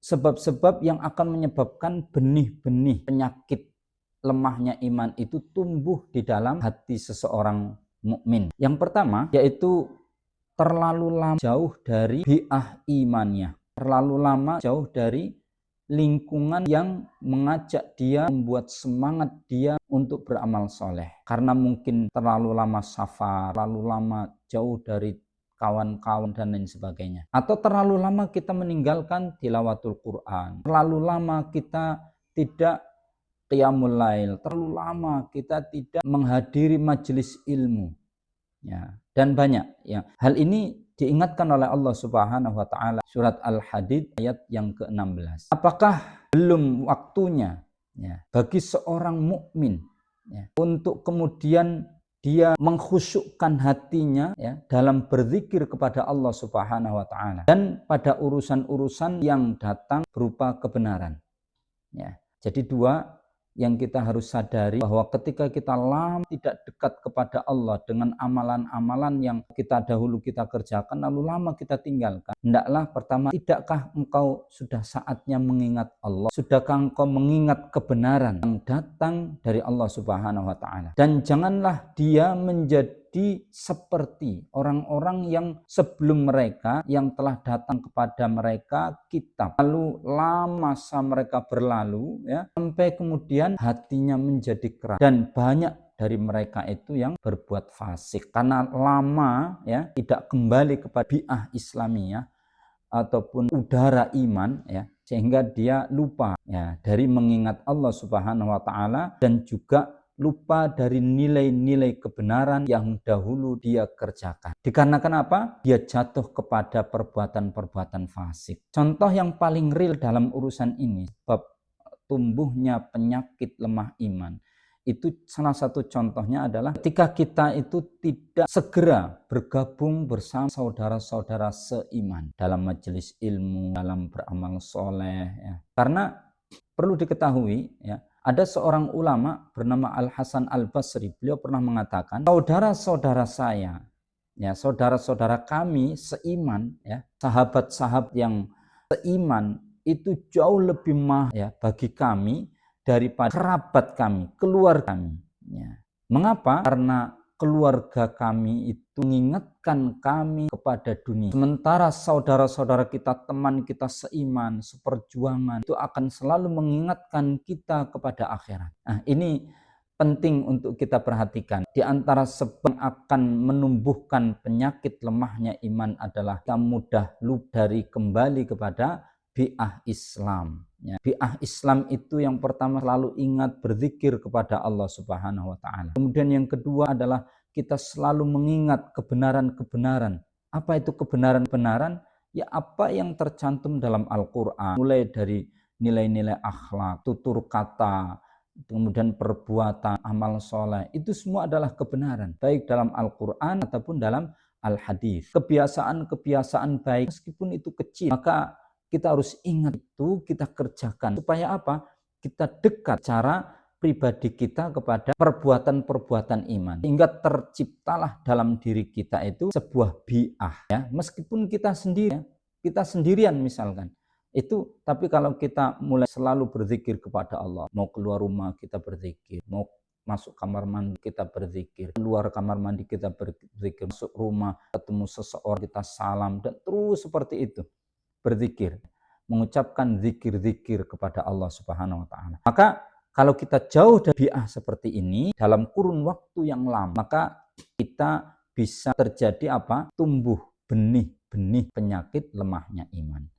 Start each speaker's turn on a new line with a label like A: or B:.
A: sebab-sebab yang akan menyebabkan benih-benih penyakit lemahnya iman itu tumbuh di dalam hati seseorang mukmin. Yang pertama yaitu terlalu lama jauh dari bi'ah imannya, terlalu lama jauh dari lingkungan yang mengajak dia, membuat semangat dia untuk beramal soleh. Karena mungkin terlalu lama safar, terlalu lama jauh dari kawan-kawan dan lain sebagainya. Atau terlalu lama kita meninggalkan tilawatul Quran, terlalu lama kita tidak qiyamul lail, terlalu lama kita tidak menghadiri majelis ilmu. Ya, dan banyak ya. Hal ini diingatkan oleh Allah Subhanahu wa taala surat Al-Hadid ayat yang ke-16. Apakah belum waktunya ya bagi seorang mukmin ya untuk kemudian dia mengkhusyukkan hatinya ya dalam berzikir kepada Allah Subhanahu wa taala dan pada urusan-urusan yang datang berupa kebenaran. Ya. Jadi dua yang kita harus sadari bahwa ketika kita lama tidak dekat kepada Allah dengan amalan-amalan yang dahulu kita kerjakan lalu lama kita tinggalkan, hendaklah pertama, tidakkah engkau sudah saatnya mengingat Allah? Sudahkah engkau mengingat kebenaran yang datang dari Allah Subhanahu wa taala? Dan janganlah dia menjadi seperti orang-orang yang sebelum mereka yang telah datang kepada mereka kitab. Lalu lama masa mereka berlalu ya sampai kemudian hatinya menjadi keras dan banyak dari mereka itu yang berbuat fasik karena lama ya tidak kembali kepada bi'ah Islamiyah ataupun udara iman ya sehingga dia lupa ya dari mengingat Allah Subhanahu wa taala dan juga lupa dari nilai-nilai kebenaran yang dahulu dia kerjakan. Dikarenakan apa? Dia jatuh kepada perbuatan-perbuatan fasik. Contoh yang paling real dalam urusan ini, sebab tumbuhnya penyakit lemah iman, itu salah satu contohnya adalah ketika kita itu tidak segera bergabung bersama saudara-saudara seiman dalam majelis ilmu, dalam beramal soleh. Ya. Karena perlu diketahui ya, ada seorang ulama bernama Al-Hasan Al-Basri. Beliau pernah mengatakan, saudara-saudara saya, ya saudara-saudara kami seiman, ya sahabat-sahabat yang seiman itu jauh lebih mahal ya bagi kami daripada kerabat kami, keluarga kami. Ya. Mengapa? Karena keluarga kami itu mengingatkan kami kepada dunia. Sementara saudara-saudara kita, teman kita seiman, seperjuangan, itu akan selalu mengingatkan kita kepada akhirat. Nah, ini penting untuk kita perhatikan. Di antara sebab yang akan menumbuhkan penyakit lemahnya iman adalah kita mudah lupa dari kembali kepada bi'ah Islam. Ya. Bi'ah Islam itu yang pertama selalu ingat berzikir kepada Allah Subhanahu wa taala. Kemudian yang kedua adalah kita selalu mengingat kebenaran-kebenaran. Apa itu kebenaran-kebenaran? Ya apa yang tercantum dalam Al-Qur'an, mulai dari nilai-nilai akhlak, tutur kata, kemudian perbuatan, amal soleh, itu semua adalah kebenaran, baik dalam Al-Qur'an ataupun dalam Al-Hadis. Kebiasaan-kebiasaan baik meskipun itu kecil, maka kita harus ingat itu, kita kerjakan. Supaya apa? Kita dekat cara pribadi kita kepada perbuatan-perbuatan iman. Hingga terciptalah dalam diri kita itu sebuah bi'ah. Ya. Meskipun kita sendirian misalkan. Itu, tapi kalau kita mulai selalu berzikir kepada Allah. Mau keluar rumah kita berzikir. Mau masuk kamar mandi kita berzikir. Keluar kamar mandi kita berzikir. Masuk rumah ketemu seseorang kita salam. Dan terus seperti itu. Berzikir, mengucapkan zikir-zikir kepada Allah Subhanahu wa taala. Maka kalau kita jauh dari bi'ah seperti ini dalam kurun waktu yang lama, maka kita bisa terjadi apa? Tumbuh benih-benih penyakit lemahnya iman.